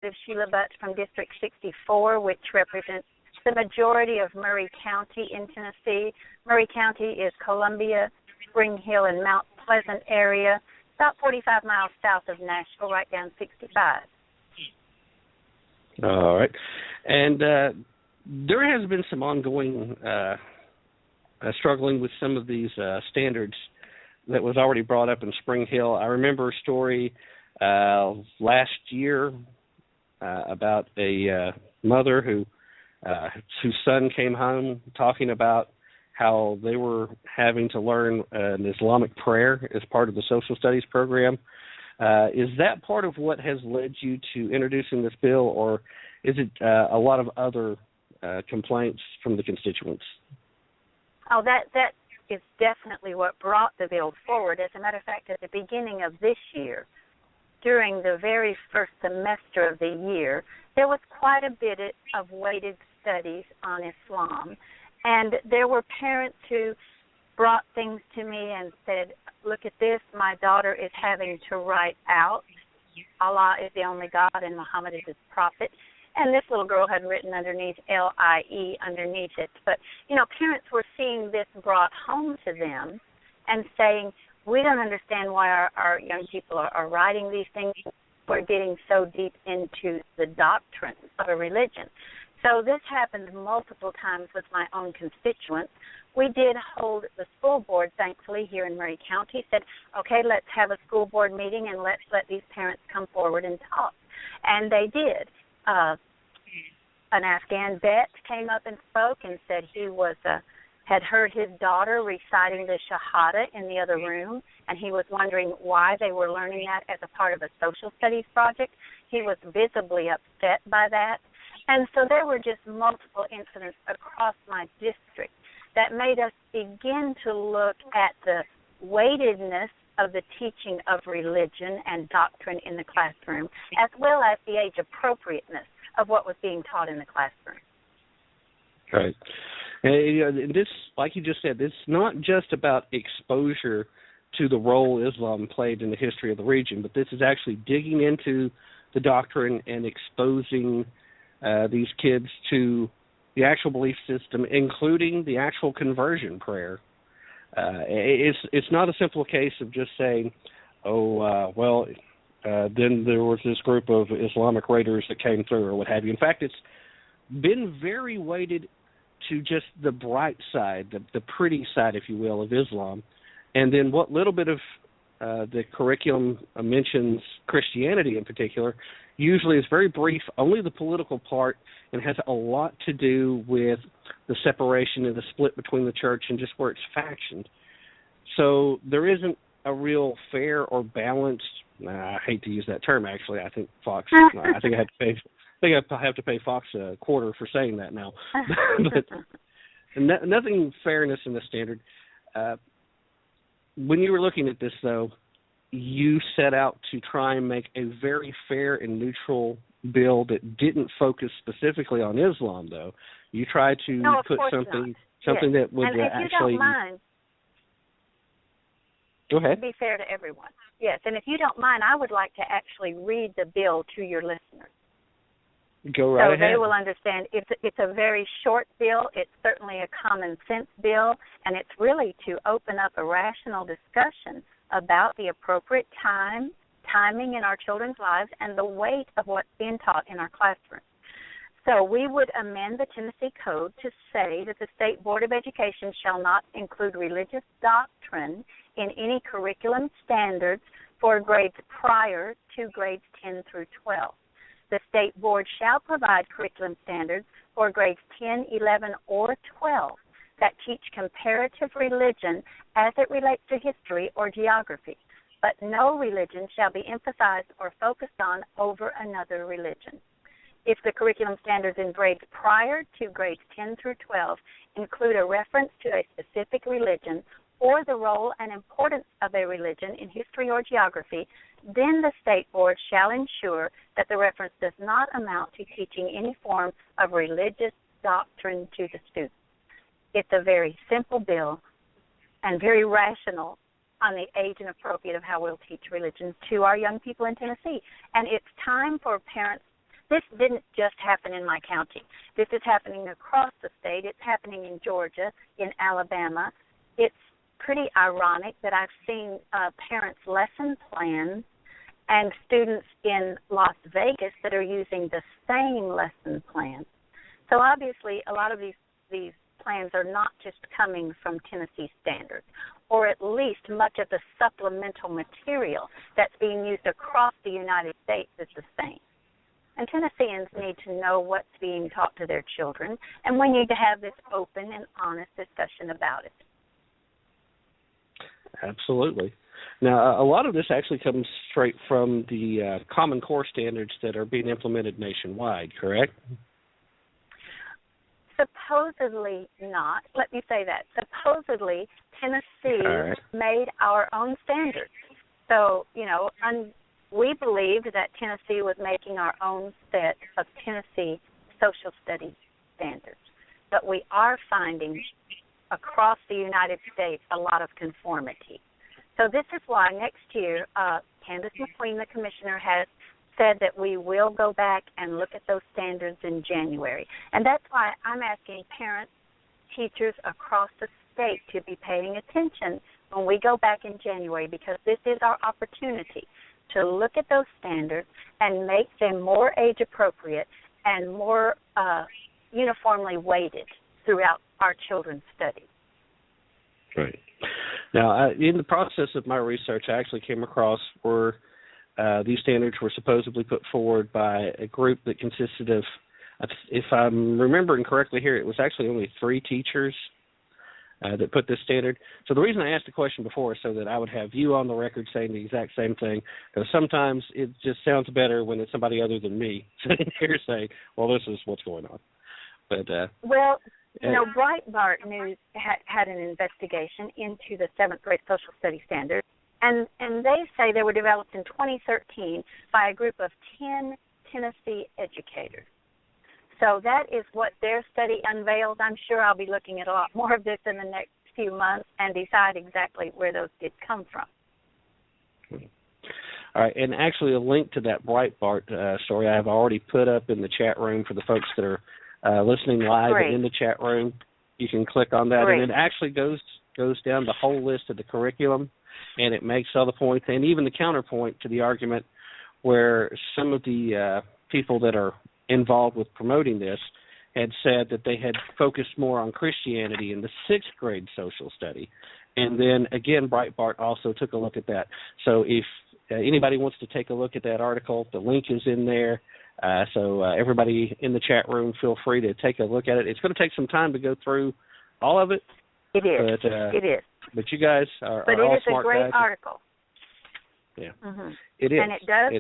Representative Sheila-Butt from District 64, which represents the majority of Murray County in Tennessee. Murray County is Columbia, Spring Hill, and Mount Pleasant area, about 45 miles south of Nashville, right down 65. All right. And there has been some ongoing struggling with some of these standards that was already brought up in Spring Hill. I remember a story last year about a mother whose son came home talking about how they were having to learn an Islamic prayer as part of the social studies program. Is that part of what has led you to introducing this bill, or is it a lot of other complaints from the constituents? Oh, that is definitely what brought the bill forward. As a matter of fact, at the beginning of this year, during the very first semester of the year, there was quite a bit of weighted studies on Islam. And there were parents who brought things to me and said, look at this, my daughter is having to write out, Allah is the only God and Muhammad is his prophet. And this little girl had written underneath L-I-E underneath it. But, parents were seeing this brought home to them and saying, we don't understand why our young people are writing these things. We're getting so deep into the doctrine of a religion. So this happened multiple times with my own constituents. We did hold the school board, thankfully, here in Murray County, said, okay, let's have a school board meeting and let's let these parents come forward and talk. And they did. An Afghan vet came up and spoke and said he had heard his daughter reciting the Shahada in the other room, and he was wondering why they were learning that as a part of a social studies project. He was visibly upset by that. And so there were just multiple incidents across my district that made us begin to look at the weightedness of the teaching of religion and doctrine in the classroom, as well as the age appropriateness of what was being taught in the classroom. Right. And this, like you just said, this is not just about exposure to the role Islam played in the history of the region, but this is actually digging into the doctrine and exposing these kids to the actual belief system, including the actual conversion prayer. It's not a simple case of just saying, then there was this group of Islamic raiders that came through or what have you. In fact, it's been very weighted to just the bright side, the pretty side, if you will, of Islam. And then what little bit of the curriculum mentions Christianity in particular usually is very brief, only the political part, and has a lot to do with the separation and the split between the church and just where it's factioned. So there isn't a real fair or balanced, I hate to use that term actually, I think Fox, I think I have to pay Fox a quarter for saying that now. But nothing fairness in the standard. When you were looking at this, though, you set out to try and make a very fair and neutral bill that didn't focus specifically on Islam, though. You tried to put something that would and if actually... you don't mind, go ahead. Be fair to everyone. Yes, and if you don't mind, I would like to actually read the bill to your listeners. Go right ahead. So they will understand. It's a very short bill. It's certainly a common sense bill, and it's really to open up a rational discussion about the appropriate timing in our children's lives and the weight of what's being taught in our classroom. So we would amend the Tennessee Code to say that the State Board of Education shall not include religious doctrine in any curriculum standards for grades prior to grades 10 through 12. The State Board shall provide curriculum standards for grades 10, 11, or 12 that teach comparative religion as it relates to history or geography, but no religion shall be emphasized or focused on over another religion. If the curriculum standards in grades prior to grades 10 through 12 include a reference to a specific religion or the role and importance of a religion in history or geography, then the State Board shall ensure that the reference does not amount to teaching any form of religious doctrine to the students. It's a very simple bill and very rational on the age and appropriate of how we'll teach religion to our young people in Tennessee. And it's time for parents this didn't just happen in my county. This is happening across the state. It's happening in Georgia, in Alabama. It's pretty ironic that I've seen parents' lesson plans and students in Las Vegas that are using the same lesson plan. So obviously a lot of these plans are not just coming from Tennessee standards, or at least much of the supplemental material that's being used across the United States is the same. And Tennesseans need to know what's being taught to their children, and we need to have this open and honest discussion about it. Absolutely. Now, a lot of this actually comes straight from the Common Core standards that are being implemented nationwide, correct? Supposedly not. Let me say that. Supposedly, Tennessee made our own standards. So, we believed that Tennessee was making our own set of Tennessee social studies standards. But we are finding across the United States a lot of conformity. So this is why next year, Candace McQueen, the commissioner, has said that we will go back and look at those standards in January. And that's why I'm asking parents, teachers across the state to be paying attention when we go back in January, because this is our opportunity to look at those standards and make them more age appropriate and more uniformly weighted throughout our children's studies. Right. Now, in the process of my research, I actually came across where these standards were supposedly put forward by a group that consisted of, if I'm remembering correctly here, it was actually only 3 teachers that put this standard. So the reason I asked the question before is so that I would have you on the record saying the exact same thing, because sometimes it just sounds better when it's somebody other than me sitting here saying, well, this is what's going on. But Breitbart News had an investigation into the 7th grade social studies standards, and they say they were developed in 2013 by a group of 10 Tennessee educators. So that is what their study unveils. I'm sure I'll be looking at a lot more of this in the next few months and decide exactly where those did come from. All right, and actually a link to that Breitbart story I have already put up in the chat room for the folks that are listening live and in the chat room. You can click on that, and it actually goes down the whole list of the curriculum, and it makes other points and even the counterpoint to the argument where some of the people that are involved with promoting this had said that they had focused more on Christianity in the 6th grade social study. And then, again, Breitbart also took a look at that. So if anybody wants to take a look at that article, the link is in there. So everybody in the chat room, feel free to take a look at it. It's going to take some time to go through all of it. It is. But, it is. But you guys are all smart guys. But it is a great article. Yeah. Mm-hmm. It is. And it does,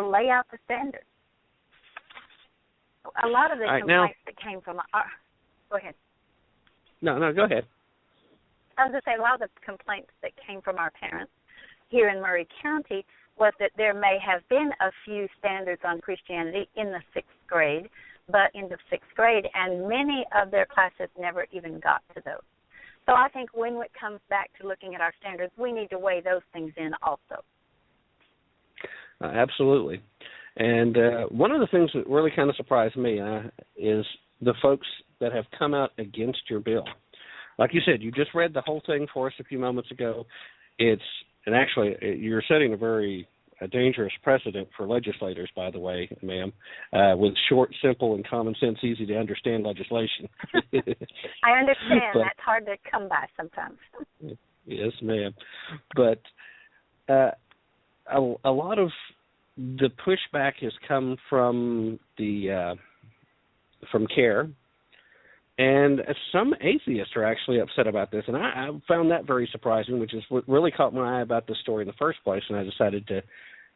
lay out the standards. A lot of the complaints that came from go ahead. No, go ahead. I was going to say a lot of the complaints that came from our parents here in Murray County was that there may have been a few standards on Christianity in the 6th grade, but in the 6th grade, and many of their classes never even got to those. So I think when it comes back to looking at our standards, we need to weigh those things in also. Absolutely. And one of the things that really kind of surprised me is the folks that have come out against your bill. Like you said, you just read the whole thing for us a few moments ago. And actually, you're setting a very dangerous precedent for legislators, by the way, ma'am, with short, simple, and common sense, easy to understand legislation. I understand. That's hard to come by sometimes. Yes, ma'am. But a lot of the pushback has come from from CARE, and some atheists are actually upset about this, and I found that very surprising, which is what really caught my eye about this story in the first place, and I decided to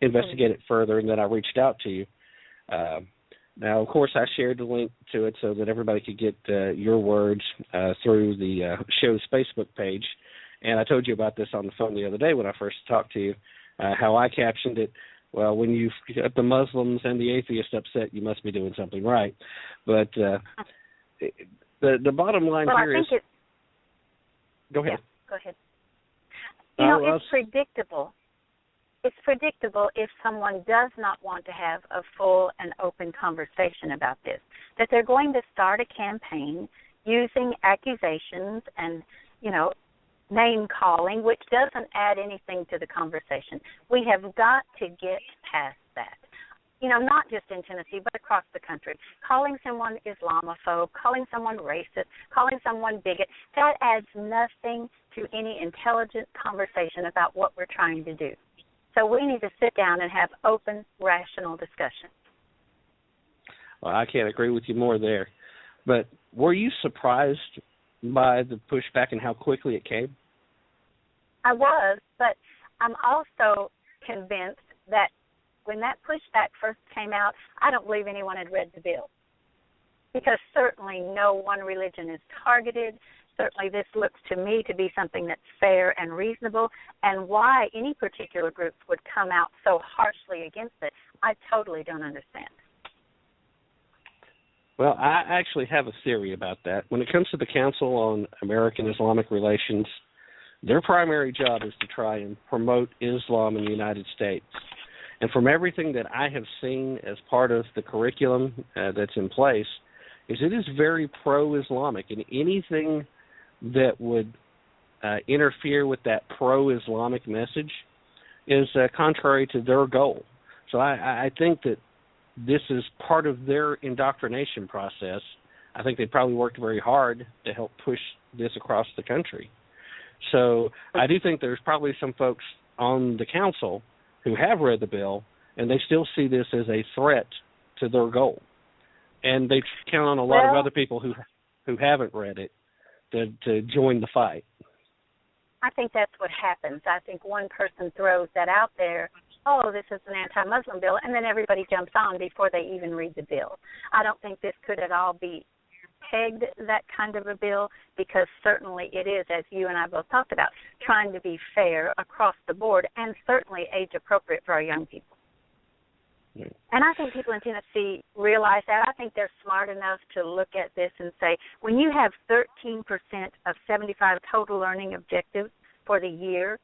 investigate it further, and then I reached out to you. Now, of course, I shared the link to it so that everybody could get your words through the show's Facebook page, and I told you about this on the phone the other day when I first talked to you, how I captioned it. Well, when you've got the Muslims and the atheists upset, you must be doing something right. But the bottom line here is... Go ahead. Yeah, go ahead. It's predictable. it's predictable if someone does not want to have a full and open conversation about this, that they're going to start a campaign using accusations and, name calling, which doesn't add anything to the conversation. We have got to get past that. Not just in Tennessee, but across the country. Calling someone Islamophobe, calling someone racist, calling someone bigot, that adds nothing to any intelligent conversation about what we're trying to do. So we need to sit down and have open, rational discussion. Well, I can't agree with you more there. But were you surprised by the pushback and how quickly it came? I was, but I'm also convinced that when that pushback first came out, I don't believe anyone had read the bill. Because certainly no one religion is targeted. Certainly this looks to me to be something that's fair and reasonable. And why any particular group would come out so harshly against it, I totally don't understand. Well, I actually have a theory about that. When it comes to the Council on American Islamic Relations, their primary job is to try and promote Islam in the United States. And from everything that I have seen as part of the curriculum that's in place, is it is very pro-Islamic, and anything that would interfere with that pro-Islamic message is contrary to their goal. So I think that this is part of their indoctrination process. I think they probably worked very hard to help push this across the country. So I do think there's probably some folks on the council who have read the bill, and they still see this as a threat to their goal. And they count on a lot of other people who haven't read it to join the fight. I think that's what happens. I think one person throws that out there, oh, this is an anti-Muslim bill, and then everybody jumps on before they even read the bill. I don't think this could at all be pegged that kind of a bill, because certainly it is, as you and I both talked about, trying to be fair across the board and certainly age appropriate for our young people. Yeah. And I think people in Tennessee realize that. I think they're smart enough to look at this and say, when you have 13% of 75 total learning objectives for the year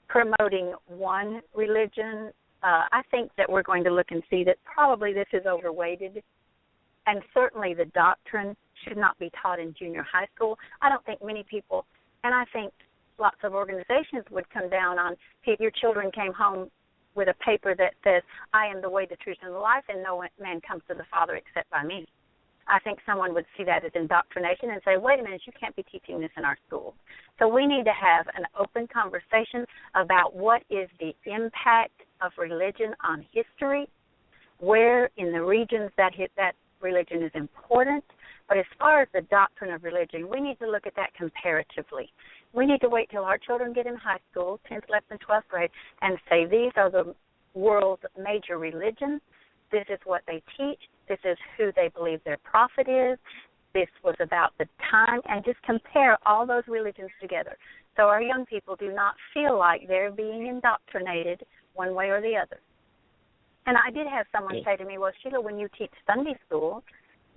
promoting one religion, I think that we're going to look and see that probably this is overweighted. And certainly the doctrine should not be taught in junior high school. I don't think many people, and I think lots of organizations would come down on if your children came home with a paper that says, I am the way, the truth, and the life, and no man comes to the Father except by me. I think someone would see that as indoctrination and say, wait a minute, you can't be teaching this in our school. So we need to have an open conversation about what is the impact of religion on history, where in the regions that religion is important. But as far as the doctrine of religion, we need to look at that comparatively. We need to wait till our children get in high school, 10th, 11th, and 12th grade, and say these are the world's major religions. This is what they teach. This is who they believe their prophet is. This was about the time, and just compare all those religions together. So our young people do not feel like they're being indoctrinated one way or the other. And I did have someone say to me, well, Sheila, when you teach Sunday school,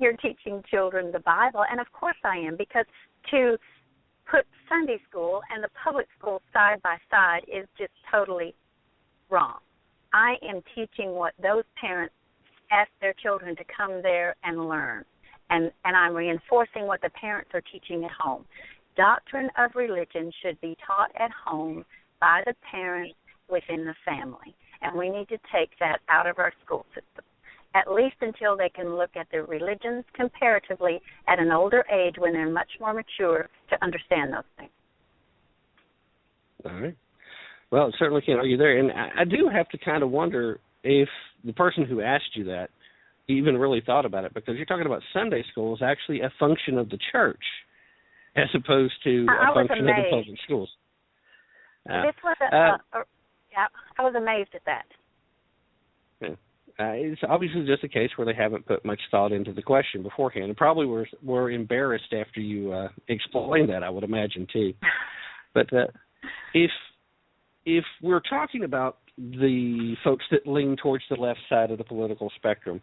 you're teaching children the Bible. And of course I am, because to put Sunday school and the public school side by side is just totally wrong. I am teaching what those parents ask their children to come there and learn. And I'm reinforcing what the parents are teaching at home. Doctrine of religion should be taught at home by the parents within the family. And we need to take that out of our school system, at least until they can look at their religions comparatively at an older age when they're much more mature to understand those things. All right. Well, it certainly can't argue there. And I do have to kind of wonder if the person who asked you that even really thought about it, because you're talking about Sunday school is actually a function of the church as opposed to a function of the public schools. This was I was amazed at that. Yeah. It's obviously just a case where they haven't put much thought into the question beforehand, and probably were embarrassed after you explained that, I would imagine, too. But if we're talking about the folks that lean towards the left side of the political spectrum,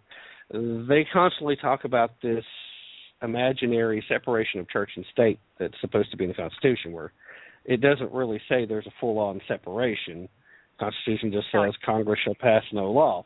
they constantly talk about this imaginary separation of church and state that's supposed to be in the Constitution, where it doesn't really say there's a full-on separation. Constitution just says Congress shall pass no law.